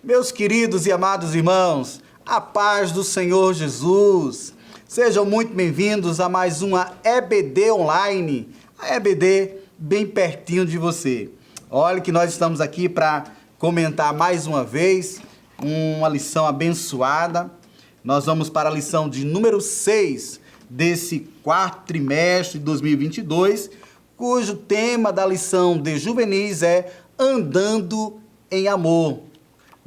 Meus queridos e amados irmãos, a paz do Senhor Jesus. Sejam muito bem-vindos a mais uma EBD Online, a EBD bem pertinho de você. Olha que nós estamos aqui para comentar mais uma vez uma lição abençoada. Nós vamos para a lição de número 6 desse quarto trimestre de 2022, cujo tema da lição de juvenis é Andando em Amor.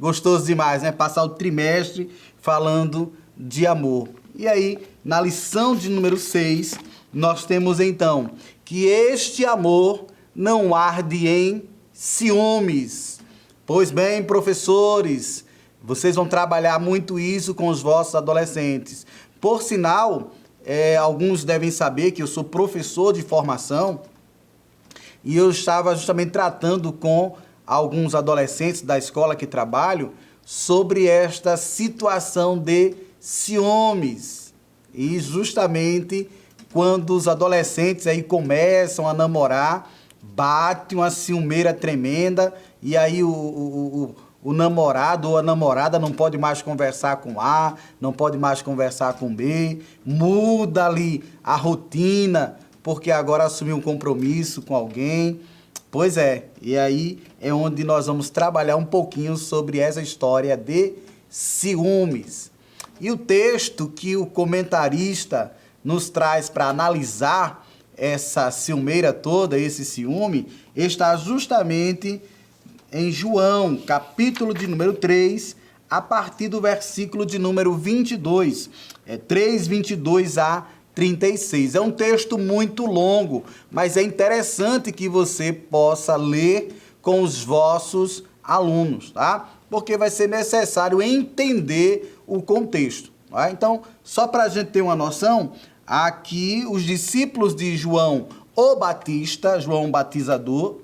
Gostoso demais, né? Passar o trimestre falando de amor. E aí, na lição de número 6, nós temos então que este amor não arde em ciúmes. Pois bem, professores, vocês vão trabalhar muito isso com os vossos adolescentes. Por sinal, alguns devem saber que eu sou professor de formação e eu estava justamente tratando com alguns adolescentes da escola que trabalho sobre esta situação de ciúmes. E justamente quando os adolescentes aí começam a namorar, bate uma ciumeira tremenda e aí o namorado ou a namorada não pode mais conversar com A, não pode mais conversar com B, muda ali a rotina porque agora assumiu um compromisso com alguém. Pois é, e aí é onde nós vamos trabalhar um pouquinho sobre essa história de ciúmes. E o texto que o comentarista nos traz para analisar essa ciumeira toda, esse ciúme, está justamente em João, capítulo de número 3, a partir do versículo de número 22. 3, 22 a 36. É um texto muito longo, mas é interessante que você possa ler com os vossos alunos, tá? Porque vai ser necessário entender o contexto, tá? Então, só para a gente ter uma noção, aqui os discípulos de João o Batista, João Batizador,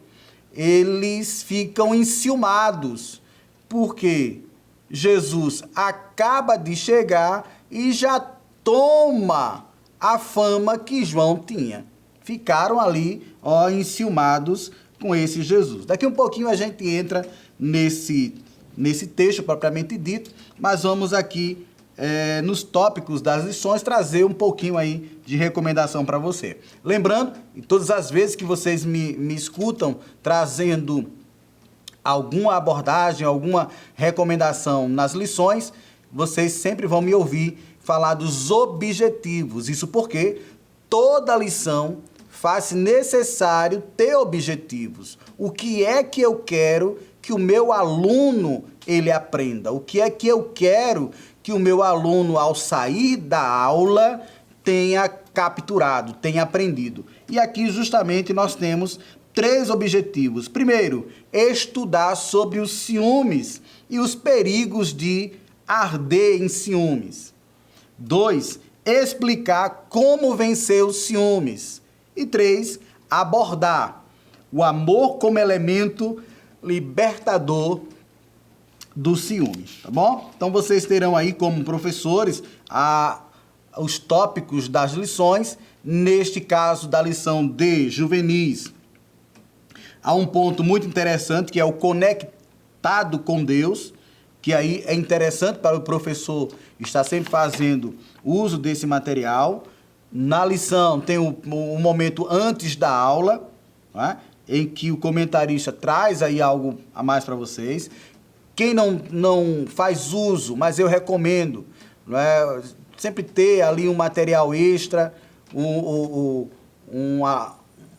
eles ficam enciumados, porque Jesus acaba de chegar e já toma a fama que João tinha. Ficaram ali, enciumados com esse Jesus. Daqui um pouquinho a gente entra nesse texto propriamente dito, mas vamos aqui nos tópicos das lições trazer um pouquinho aí de recomendação para você. Lembrando, todas as vezes que vocês me escutam trazendo alguma abordagem, alguma recomendação nas lições, vocês sempre vão me ouvir falar dos objetivos. Isso porque toda lição faz necessário ter objetivos. O que é que eu quero que o meu aluno ele aprenda? O que é que eu quero que o meu aluno, ao sair da aula, tenha capturado, tenha aprendido? E aqui justamente nós temos 3 objetivos. Primeiro, estudar sobre os ciúmes e os perigos de arder em ciúmes. 2, explicar como vencer os ciúmes. E 3, abordar o amor como elemento libertador dos ciúmes, tá bom? Então vocês terão aí como professores os tópicos das lições. Neste caso da lição de juvenis, há um ponto muito interessante que é o conectado com Deus, que aí é interessante para o professor estar sempre fazendo uso desse material. Na lição tem o momento antes da aula, né, em que o comentarista traz aí algo a mais para vocês. Quem não faz uso, mas eu recomendo, né, sempre ter ali um material extra, uma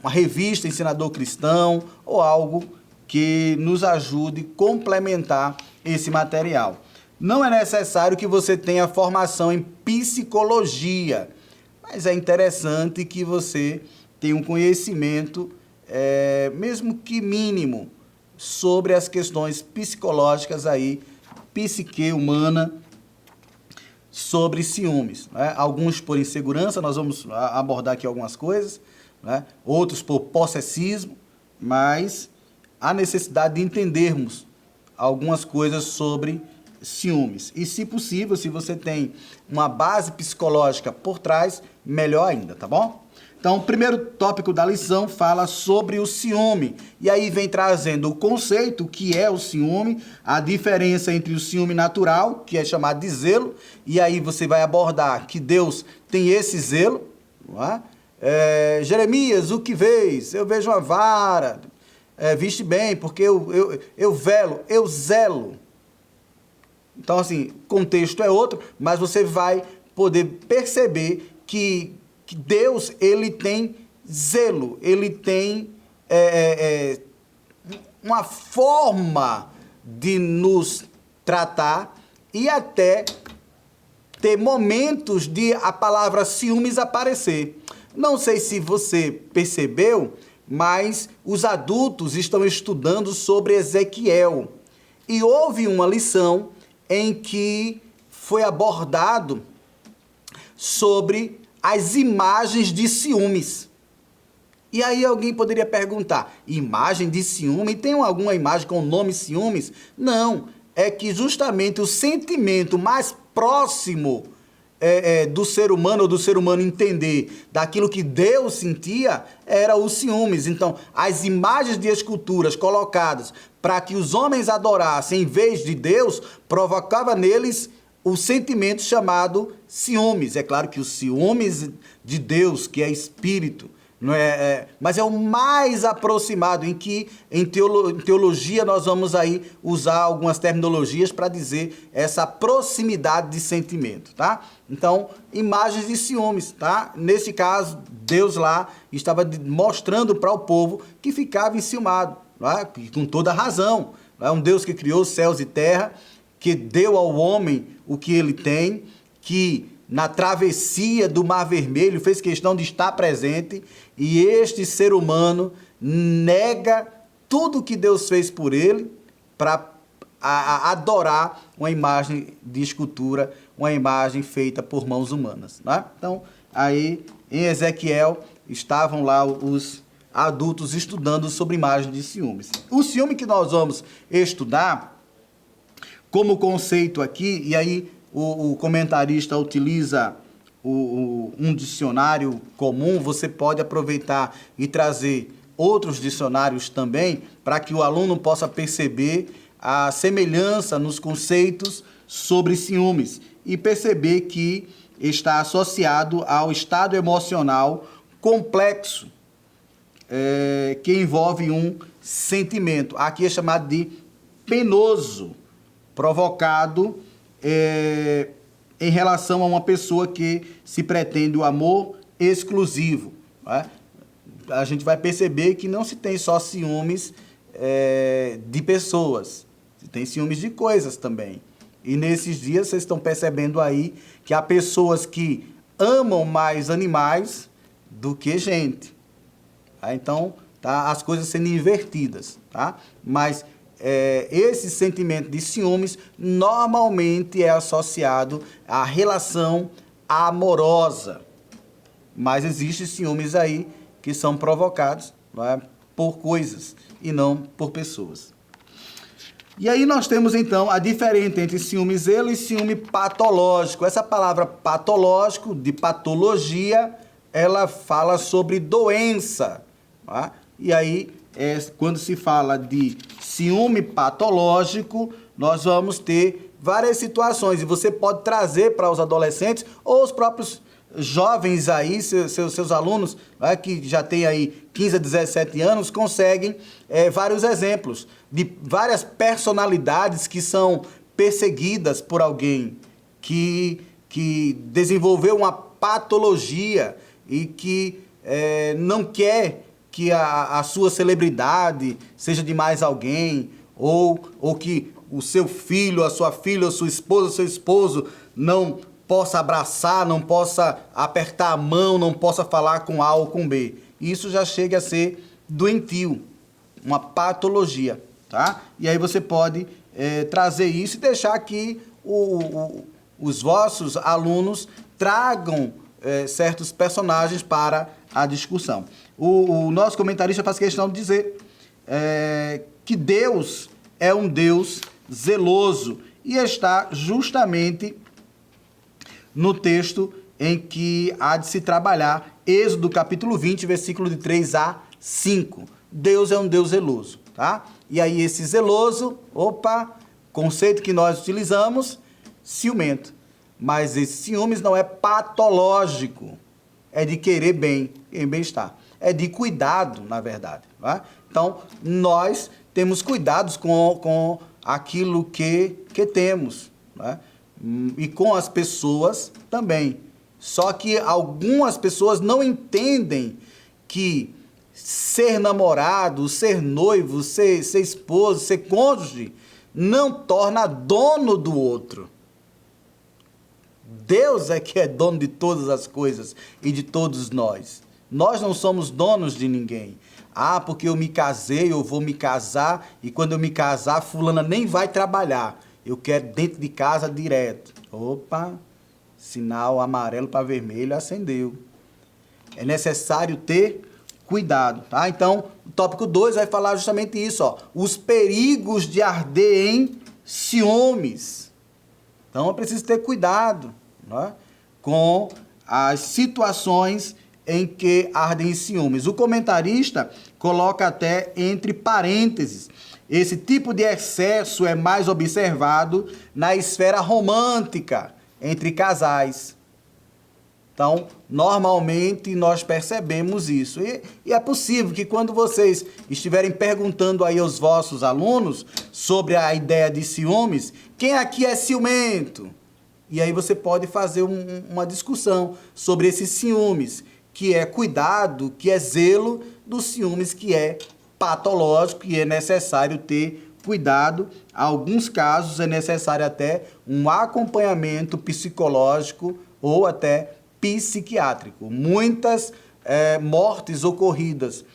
revista Ensinador Cristão ou algo que nos ajude a complementar esse material. Não é necessário que você tenha formação em psicologia, mas é interessante que você tenha um conhecimento, mesmo que mínimo, sobre as questões psicológicas aí, psique humana, sobre ciúmes, né? Alguns por insegurança, nós vamos abordar aqui algumas coisas, né? Outros por possessismo, mas há necessidade de entendermos algumas coisas sobre ciúmes. E, se possível, se você tem uma base psicológica por trás, melhor ainda, tá bom? Então, o primeiro tópico da lição fala sobre o ciúme. E aí vem trazendo o conceito, que é o ciúme, a diferença entre o ciúme natural, que é chamado de zelo, e aí você vai abordar que Deus tem esse zelo, não é? Jeremias, o que vês? Eu vejo uma vara, viste bem, porque eu velo, eu zelo. Então, assim, contexto é outro, mas você vai poder perceber que Deus, ele tem zelo, ele tem uma forma de nos tratar e até ter momentos de a palavra ciúmes aparecer. Não sei se você percebeu, mas os adultos estão estudando sobre Ezequiel. E houve uma lição em que foi abordado sobre as imagens de ciúmes. E aí alguém poderia perguntar, imagem de ciúme? Tem alguma imagem com o nome ciúmes? Não, é que justamente o sentimento mais próximo do ser humano, ou do ser humano entender daquilo que Deus sentia, era os ciúmes. Então, as imagens de esculturas colocadas para que os homens adorassem em vez de Deus, provocava neles o sentimento chamado ciúmes. É claro que os ciúmes de Deus, que é espírito, não mas é o mais aproximado, em que em teologia nós vamos aí usar algumas terminologias para dizer essa proximidade de sentimento, tá? Então, imagens de ciúmes, tá? Nesse caso, Deus lá estava mostrando para o povo que ficava enciumado, não é? Com toda razão. Não é? Um Deus que criou céus e terra, que deu ao homem o que ele tem, que na travessia do Mar Vermelho fez questão de estar presente, e este ser humano nega tudo que Deus fez por ele para adorar uma imagem de escultura, uma imagem feita por mãos humanas. Né? Então, aí em Ezequiel estavam lá os adultos estudando sobre imagem de ciúmes. O ciúme que nós vamos estudar como conceito aqui, e aí o comentarista utiliza um dicionário comum, você pode aproveitar e trazer outros dicionários também, para que o aluno possa perceber a semelhança nos conceitos sobre ciúmes e perceber que está associado ao estado emocional complexo, que envolve um sentimento. Aqui é chamado de penoso, provocado em relação a uma pessoa que se pretende o amor exclusivo. Né? A gente vai perceber que não se tem só ciúmes de pessoas, se tem ciúmes de coisas também. E nesses dias vocês estão percebendo aí que há pessoas que amam mais animais do que gente. Tá? Então, tá as coisas sendo invertidas. Tá? Mas esse sentimento de ciúmes normalmente é associado à relação amorosa. Mas existem ciúmes aí que são provocados, né, por coisas e não por pessoas. E aí nós temos então a diferença entre ciúme zelo e ciúme patológico. Essa palavra patológico, de patologia, ela fala sobre doença. Tá? E aí, quando se fala de ciúme patológico, nós vamos ter várias situações. E você pode trazer para os adolescentes ou os próprios jovens aí, seus alunos, né, que já têm aí 15 a 17 anos, conseguem vários exemplos de várias personalidades que são perseguidas por alguém que desenvolveu uma patologia e que não quer que a sua celebridade seja de mais alguém, ou que o seu filho, a sua filha, a sua esposa, o seu esposo não possa abraçar, não possa apertar a mão, não possa falar com A ou com B. Isso já chega a ser doentio, uma patologia, tá? E aí você pode trazer isso e deixar que os vossos alunos tragam certos personagens para a discussão. O nosso comentarista faz questão de dizer que Deus é um Deus zeloso. E está justamente no texto em que há de se trabalhar, Êxodo capítulo 20, versículo de 3 a 5. Deus é um Deus zeloso, tá? E aí esse zeloso, conceito que nós utilizamos, ciumento. Mas esse ciúmes não é patológico, é de querer bem, em bem-estar. É de cuidado, na verdade. Tá? Então, nós temos cuidados com aquilo que temos, né? E com as pessoas também. Só que algumas pessoas não entendem que ser namorado, ser noivo, ser esposo, ser cônjuge, não torna dono do outro. Deus é que é dono de todas as coisas e de todos nós. Nós não somos donos de ninguém. Ah, porque eu me casei, eu vou me casar, e quando eu me casar, fulana nem vai trabalhar. Eu quero dentro de casa direto. Sinal amarelo para vermelho acendeu. É necessário ter cuidado, tá? Então, o tópico 2 vai falar justamente isso, ó. Os perigos de arder em ciúmes. Então, é preciso ter cuidado, né, com as situações em que ardem em ciúmes. O comentarista coloca até entre parênteses: esse tipo de excesso é mais observado na esfera romântica, entre casais. Então, normalmente nós percebemos isso. E é possível que quando vocês estiverem perguntando aí aos vossos alunos sobre a ideia de ciúmes, quem aqui é ciumento? E aí você pode fazer uma discussão sobre esses ciúmes, que é cuidado, que é zelo, dos ciúmes que é patológico e é necessário ter cuidado. Em alguns casos é necessário até um acompanhamento psicológico ou até psiquiátrico. Muitas mortes ocorridas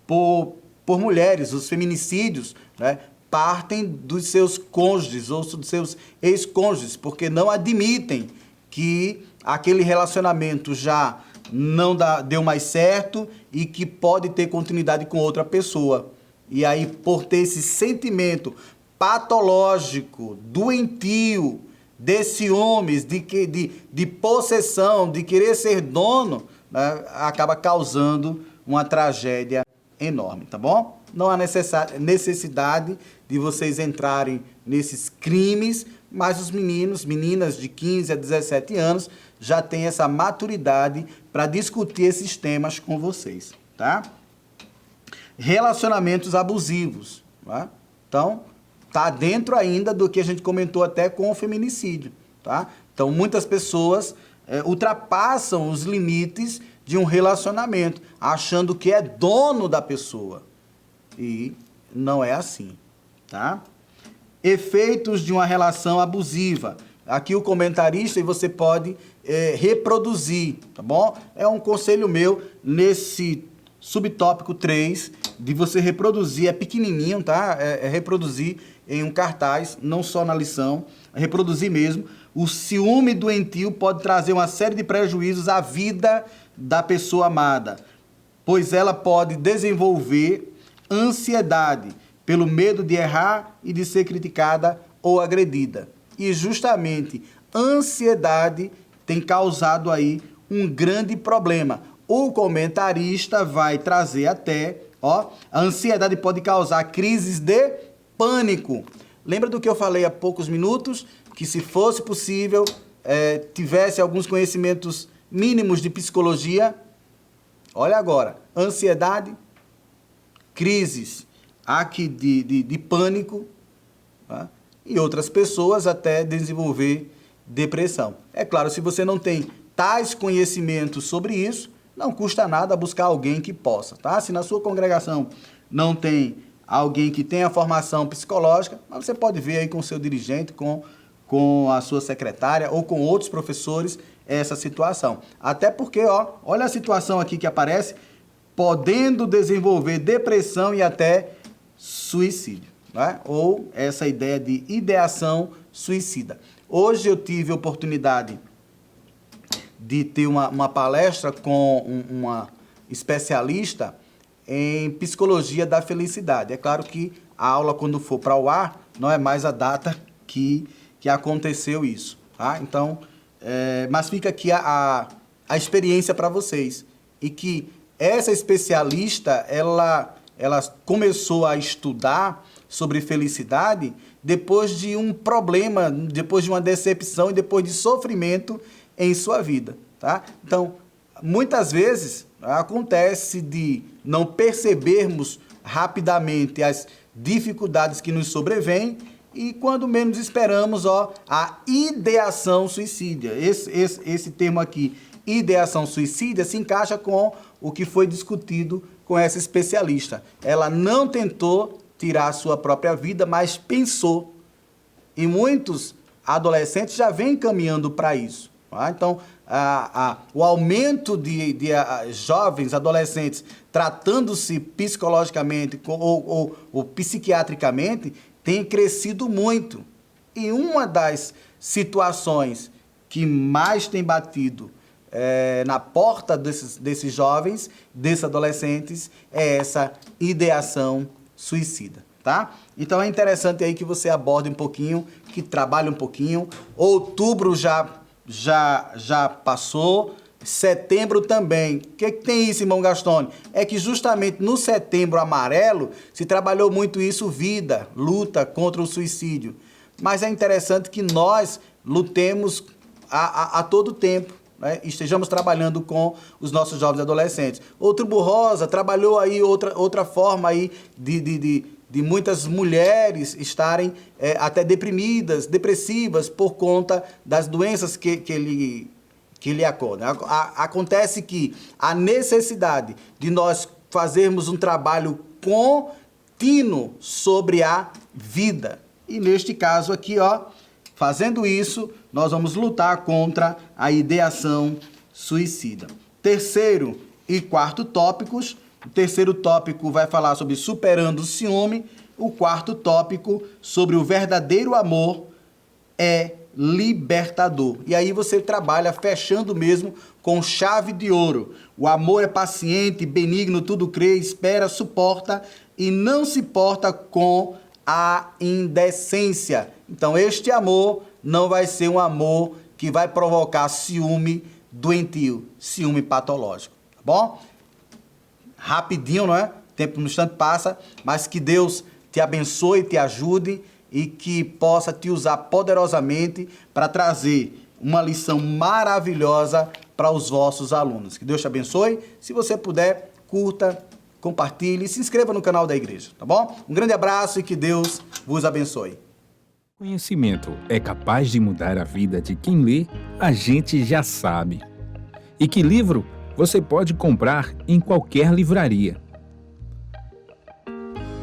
por mulheres, os feminicídios, né, partem dos seus cônjuges ou dos seus ex-cônjuges, porque não admitem que aquele relacionamento já não deu mais certo e que pode ter continuidade com outra pessoa. E aí, por ter esse sentimento patológico, doentio, de ciúmes, de possessão, de querer ser dono, né, acaba causando uma tragédia enorme, tá bom? Não há necessidade de vocês entrarem nesses crimes, mas os meninas de 15 a 17 anos já têm essa maturidade para discutir esses temas com vocês, tá? Relacionamentos abusivos, tá? Então, tá dentro ainda do que a gente comentou até com o feminicídio, tá? Então, muitas pessoas ultrapassam os limites de um relacionamento, achando que é dono da pessoa. E não é assim, tá? Efeitos de uma relação abusiva. Aqui o comentarista, e você pode reproduzir, tá bom? É um conselho meu nesse subtópico 3, de você reproduzir, é pequenininho, tá? É reproduzir em um cartaz, não só na lição, é reproduzir mesmo. O ciúme doentio pode trazer uma série de prejuízos à vida da pessoa amada, pois ela pode desenvolver ansiedade pelo medo de errar e de ser criticada ou agredida. E justamente ansiedade tem causado aí um grande problema. O comentarista vai trazer até, a ansiedade pode causar crises de pânico. Lembra do que eu falei há poucos minutos? Que se fosse possível, tivesse alguns conhecimentos mínimos de psicologia. Olha agora, ansiedade, crises aqui de pânico, tá? E outras pessoas até desenvolver depressão. É claro, se você não tem tais conhecimentos sobre isso, não custa nada buscar alguém que possa, tá? Se na sua congregação não tem alguém que tenha formação psicológica, mas você pode ver aí com o seu dirigente, com a sua secretária ou com outros professores essa situação. Até porque, olha a situação aqui que aparece, podendo desenvolver depressão e até suicídio, né? Ou essa ideia de ideação suicida. Hoje eu tive a oportunidade de ter uma palestra com uma especialista em psicologia da felicidade. É claro que a aula, quando for para o ar, não é mais a data que aconteceu isso, tá? Então, mas fica aqui a experiência para vocês. E que essa especialista, ela começou a estudar sobre felicidade depois de um problema, depois de uma decepção e depois de sofrimento em sua vida, tá? Então, muitas vezes acontece de não percebermos rapidamente as dificuldades que nos sobrevêm e quando menos esperamos, a ideação suicida. Esse termo aqui, ideação suicida, se encaixa com o que foi discutido com essa especialista. Ela não tentou tirar a sua própria vida, mas pensou. E muitos adolescentes já vêm caminhando para isso. Tá? Então, o aumento de jovens, adolescentes, tratando-se psicologicamente ou psiquiatricamente, tem crescido muito. E uma das situações que mais tem batido na porta desses jovens, desses adolescentes, é essa ideação suicida, tá? Então é interessante aí que você aborde um pouquinho, que trabalhe um pouquinho. Outubro já passou, setembro também. O que tem isso, irmão Gastone? É que justamente no Setembro Amarelo se trabalhou muito isso, vida, luta contra o suicídio. Mas é interessante que nós lutemos a todo tempo, né? Estejamos trabalhando com os nossos jovens adolescentes. Outubro Rosa trabalhou aí outra forma aí de muitas mulheres estarem até depressivas por conta das doenças que lhe acordam. Acontece que a necessidade de nós fazermos um trabalho contínuo sobre a vida. E neste caso aqui, fazendo isso, nós vamos lutar contra a ideação suicida. Terceiro e quarto tópicos. O terceiro tópico vai falar sobre superando o ciúme. O quarto tópico sobre o verdadeiro amor é libertador. E aí você trabalha fechando mesmo com chave de ouro. O amor é paciente, benigno, tudo crê, espera, suporta e não se porta com a indecência. Então este amor não vai ser um amor que vai provocar ciúme doentio, ciúme patológico, tá bom? Rapidinho, não é? O tempo no instante passa, mas que Deus te abençoe, te ajude e que possa te usar poderosamente para trazer uma lição maravilhosa para os vossos alunos. Que Deus te abençoe. Se você puder, curta, compartilhe e se inscreva no canal da igreja, tá bom? Um grande abraço e que Deus vos abençoe. Conhecimento é capaz de mudar a vida de quem lê, a gente já sabe. E que livro você pode comprar em qualquer livraria.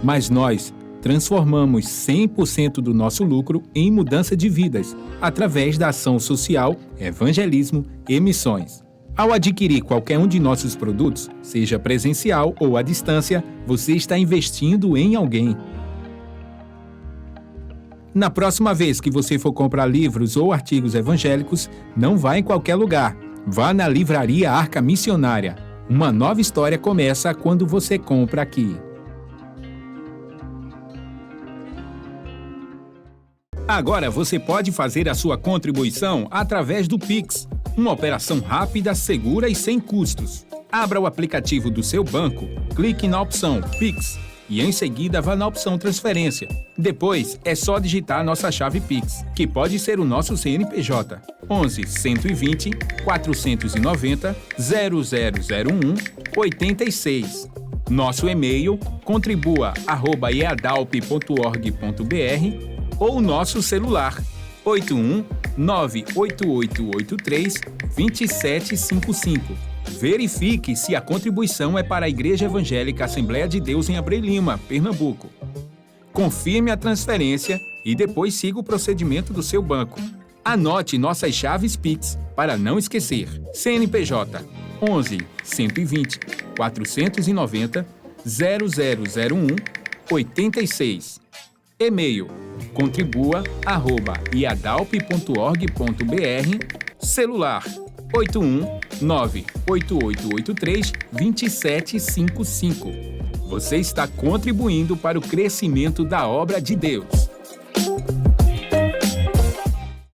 Mas nós transformamos 100% do nosso lucro em mudança de vidas, através da ação social, evangelismo e missões. Ao adquirir qualquer um de nossos produtos, seja presencial ou à distância, você está investindo em alguém. Na próxima vez que você for comprar livros ou artigos evangélicos, não vá em qualquer lugar. Vá na Livraria Arca Missionária. Uma nova história começa quando você compra aqui. Agora você pode fazer a sua contribuição através do Pix, uma operação rápida, segura e sem custos. Abra o aplicativo do seu banco, clique na opção Pix e em seguida vá na opção Transferência. Depois é só digitar nossa chave Pix, que pode ser o nosso CNPJ 11 120 490 0001 86. Nosso e-mail contribua@eadalp.org.br ou nosso celular 81 98883 2755. Verifique se a contribuição é para a Igreja Evangélica Assembleia de Deus em Abreu Lima, Pernambuco. Confirme a transferência e depois siga o procedimento do seu banco. Anote nossas chaves Pix para não esquecer. CNPJ 11 120 490 0001 86. E-mail contribua@iadalp.org.br. Celular 81 98883 2755. Você está contribuindo para o crescimento da obra de Deus.